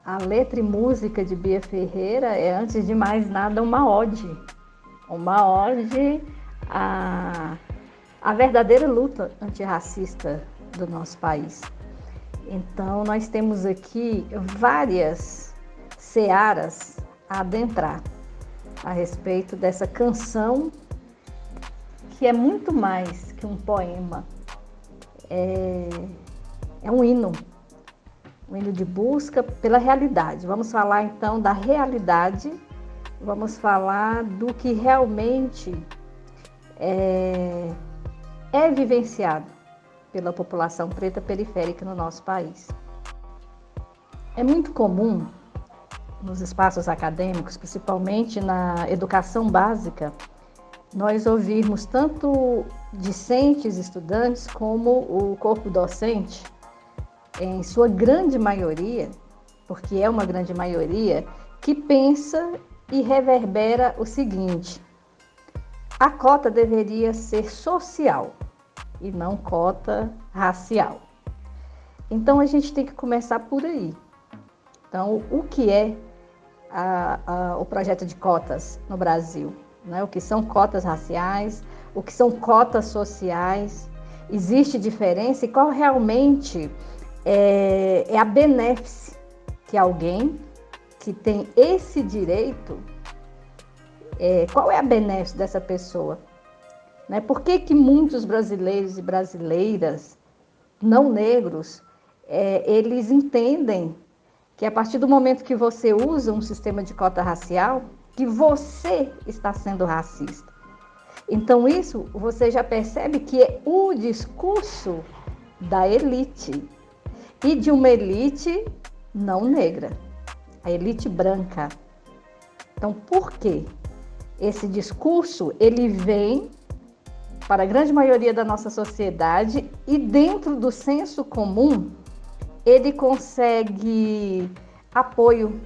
A letra e música de Bia Ferreira é, antes de mais nada, uma ode. Uma ode à verdadeira luta antirracista do nosso país. Então, nós temos aqui várias searas a adentrar a respeito dessa canção, que é muito mais que um poema. É um hino de busca pela realidade. Vamos falar então da realidade, vamos falar do que realmente é vivenciado pela população preta periférica no nosso país. É muito comum nos espaços acadêmicos, principalmente na educação básica, nós ouvirmos tanto discentes, estudantes, como o corpo docente, em sua grande maioria, porque é uma grande maioria, que pensa e reverbera o seguinte: a cota deveria ser social e não cota racial. Então a gente tem que começar por aí. Então, o que é o projeto de cotas no Brasil? Né? O que são cotas raciais? O que são cotas sociais? Existe diferença? E qual realmente é a benéfice que alguém que tem esse direito, qual é a benéfice dessa pessoa? Né? Por que muitos brasileiros e brasileiras não negros, eles entendem que a partir do momento que você usa um sistema de cota racial, que você está sendo racista? Então isso você já percebe que é o discurso da elite, e de uma elite não negra, a elite branca. Então por quê? Esse discurso, ele vem para a grande maioria da nossa sociedade e dentro do senso comum, ele consegue apoio,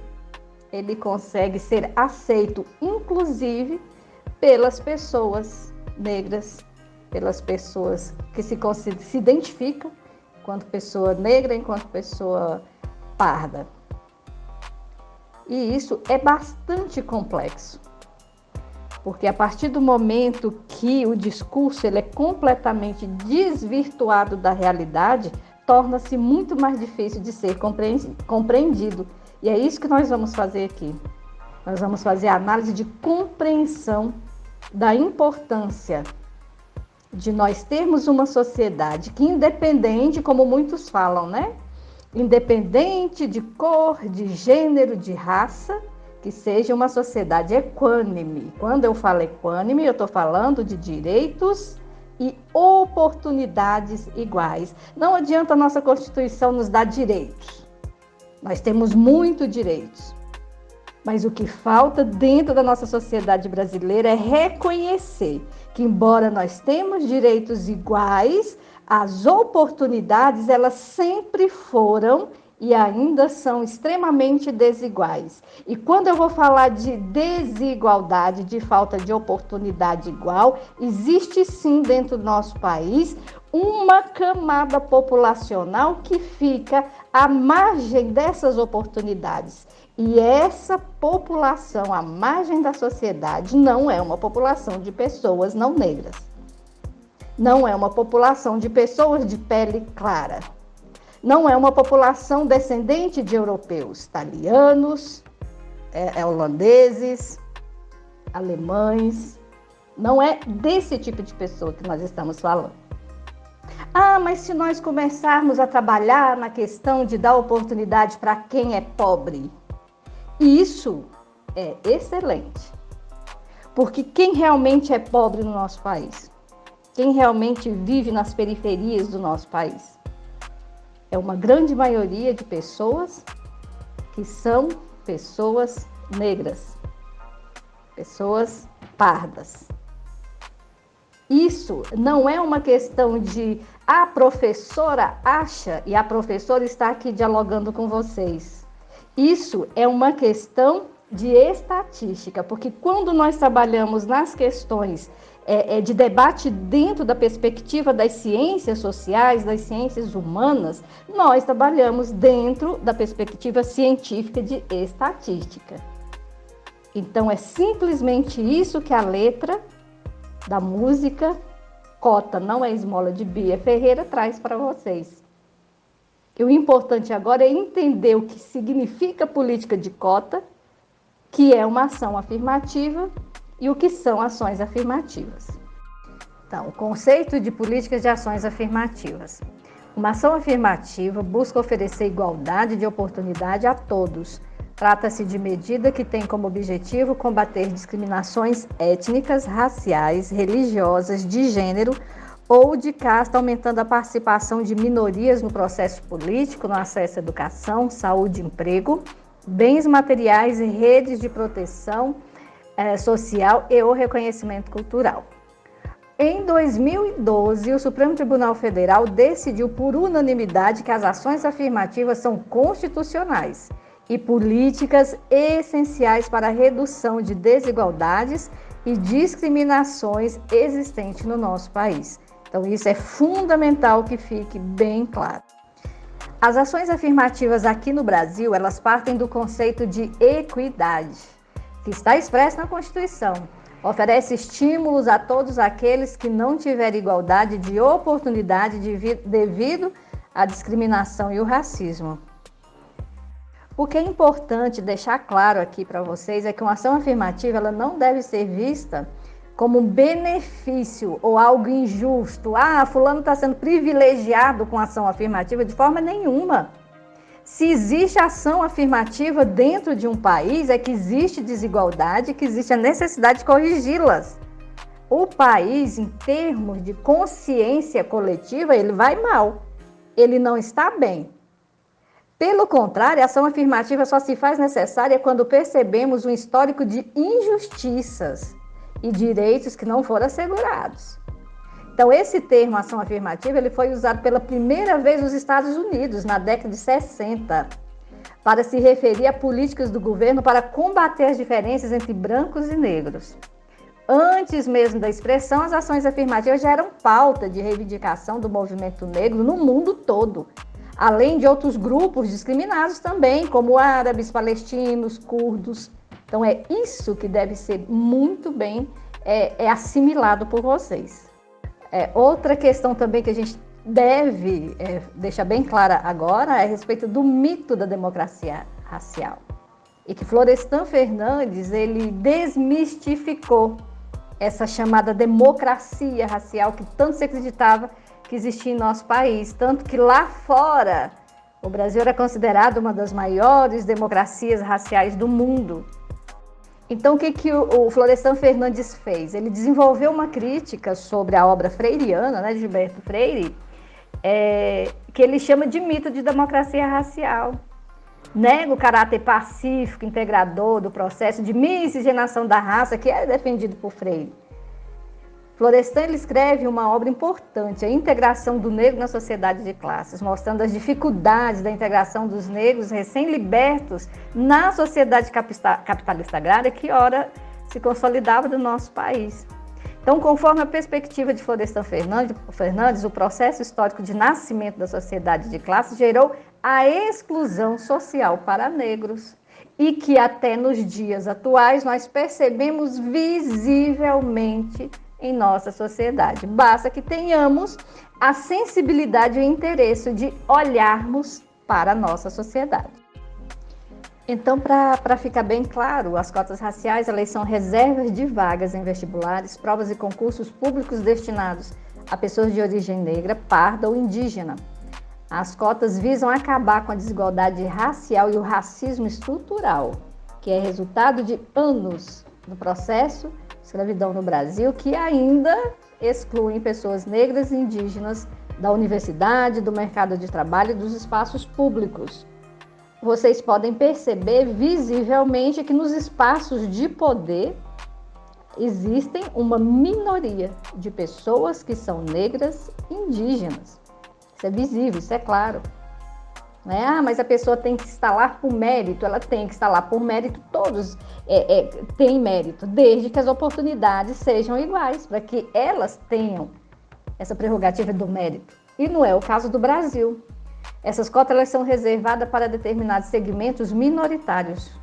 ele consegue ser aceito, inclusive pelas pessoas negras, pelas pessoas que se identificam enquanto pessoa negra, enquanto pessoa parda. E isso é bastante complexo, porque a partir do momento que o discurso ele é completamente desvirtuado da realidade, torna-se muito mais difícil de ser compreendido. E é isso que nós vamos fazer aqui. Nós vamos fazer a análise de compreensão da importância de nós termos uma sociedade que, independente, como muitos falam, né? Independente de cor, de gênero, de raça, que seja uma sociedade equânime. Quando eu falo equânime, eu estou falando de direitos e oportunidades iguais. Não adianta a nossa Constituição nos dar direitos. Nós temos muitos direitos. Mas o que falta dentro da nossa sociedade brasileira é reconhecer que, embora nós temos direitos iguais, as oportunidades, elas sempre foram e ainda são extremamente desiguais. E quando eu vou falar de desigualdade, de falta de oportunidade igual, existe sim dentro do nosso país uma camada populacional que fica à margem dessas oportunidades. E essa população, à margem da sociedade, não é uma população de pessoas não negras. Não é uma população de pessoas de pele clara. Não é uma população descendente de europeus, italianos, holandeses, alemães. Não é desse tipo de pessoa que nós estamos falando. Mas se nós começarmos a trabalhar na questão de dar oportunidade para quem é pobre, isso é excelente. Porque quem realmente é pobre no nosso país, quem realmente vive nas periferias do nosso país, é uma grande maioria de pessoas que são pessoas negras, pessoas pardas. Isso não é uma questão de a professora acha e a professora está aqui dialogando com vocês. Isso é uma questão de estatística, porque quando nós trabalhamos nas questões de debate dentro da perspectiva das ciências sociais, das ciências humanas, nós trabalhamos dentro da perspectiva científica de estatística. Então, é simplesmente isso que a letra da música Cota Não É Esmola, de Bia Ferreira, traz para vocês. E o importante agora é entender o que significa política de cota, que é uma ação afirmativa, e o que são ações afirmativas. Então, o conceito de políticas de ações afirmativas. Uma ação afirmativa busca oferecer igualdade de oportunidade a todos. Trata-se de medida que tem como objetivo combater discriminações étnicas, raciais, religiosas, de gênero ou de casta, aumentando a participação de minorias no processo político, no acesso à educação, saúde e emprego, bens materiais e redes de proteção social e o reconhecimento cultural. Em 2012, o Supremo Tribunal Federal decidiu por unanimidade que as ações afirmativas são constitucionais e políticas essenciais para a redução de desigualdades e discriminações existentes no nosso país. Então, isso é fundamental que fique bem claro. As ações afirmativas aqui no Brasil, elas partem do conceito de equidade, que está expresso na Constituição. Oferece estímulos a todos aqueles que não tiverem igualdade de oportunidade devido à discriminação e o racismo. O que é importante deixar claro aqui para vocês é que uma ação afirmativa ela não deve ser vista como um benefício ou algo injusto. Fulano está sendo privilegiado com ação afirmativa, de forma nenhuma. Se existe ação afirmativa dentro de um país, é que existe desigualdade, que existe a necessidade de corrigi-las. O país, em termos de consciência coletiva, ele vai mal. Ele não está bem. Pelo contrário, a ação afirmativa só se faz necessária quando percebemos um histórico de injustiças e direitos que não foram assegurados. Então, esse termo ação afirmativa ele foi usado pela primeira vez nos Estados Unidos, na década de 60, para se referir a políticas do governo para combater as diferenças entre brancos e negros. Antes mesmo da expressão, as ações afirmativas já eram pauta de reivindicação do movimento negro no mundo todo, além de outros grupos discriminados também, como árabes, palestinos, curdos. Então, é isso que deve ser muito bem assimilado por vocês. Outra questão também que a gente deve deixar bem clara agora é a respeito do mito da democracia racial. E que Florestan Fernandes, ele desmistificou essa chamada democracia racial que tanto se acreditava que existia em nosso país. Tanto que lá fora, o Brasil era considerado uma das maiores democracias raciais do mundo. Então, o que o Florestan Fernandes fez? Ele desenvolveu uma crítica sobre a obra freiriana, de Gilberto Freire, que ele chama de mito de democracia racial. Nega o caráter pacífico, integrador do processo de miscigenação da raça, que é defendido por Freire. Florestan ele escreve uma obra importante, a integração do negro na sociedade de classes, mostrando as dificuldades da integração dos negros recém-libertos na sociedade capitalista agrária que, ora, se consolidava do nosso país. Então, conforme a perspectiva de Florestan Fernandes, o processo histórico de nascimento da sociedade de classes gerou a exclusão social para negros e que até nos dias atuais nós percebemos visivelmente em nossa sociedade. Basta que tenhamos a sensibilidade e o interesse de olharmos para a nossa sociedade. Então, para ficar bem claro, as cotas raciais elas são reservas de vagas em vestibulares, provas e concursos públicos destinados a pessoas de origem negra, parda ou indígena. As cotas visam acabar com a desigualdade racial e o racismo estrutural, que é resultado de anos do processo escravidão no Brasil, que ainda excluem pessoas negras e indígenas da universidade, do mercado de trabalho e dos espaços públicos. Vocês podem perceber visivelmente que nos espaços de poder existem uma minoria de pessoas que são negras e indígenas. Isso é visível, isso é claro. Né? Ah, mas a pessoa tem que estar lá por mérito, ela tem que estar lá por mérito, todos têm mérito, desde que as oportunidades sejam iguais, para que elas tenham essa prerrogativa do mérito. E não é o caso do Brasil. Essas cotas elas são reservadas para determinados segmentos minoritários.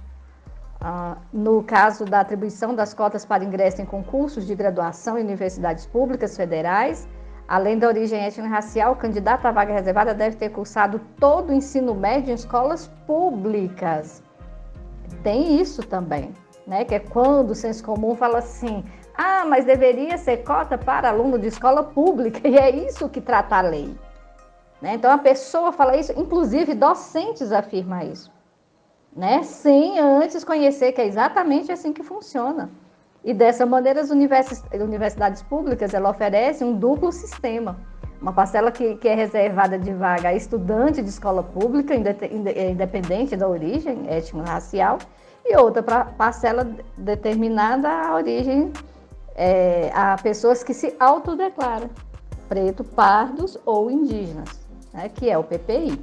No caso da atribuição das cotas para ingresso em concursos de graduação em universidades públicas federais, além da origem étnico-racial, o candidato à vaga reservada deve ter cursado todo o ensino médio em escolas públicas. Tem isso também, né? Que é quando o senso comum fala assim, mas deveria ser cota para aluno de escola pública, e é isso que trata a lei. Né? Então a pessoa fala isso, inclusive docentes afirmam isso. Né? Sem antes conhecer que é exatamente assim que funciona. E dessa maneira as universidades públicas ela oferecem um duplo sistema. Uma parcela que é reservada de vaga a estudante de escola pública, independente da origem étnico-racial, e outra parcela determinada a origem a pessoas que se autodeclaram, preto, pardos ou indígenas, né? Que é o PPI.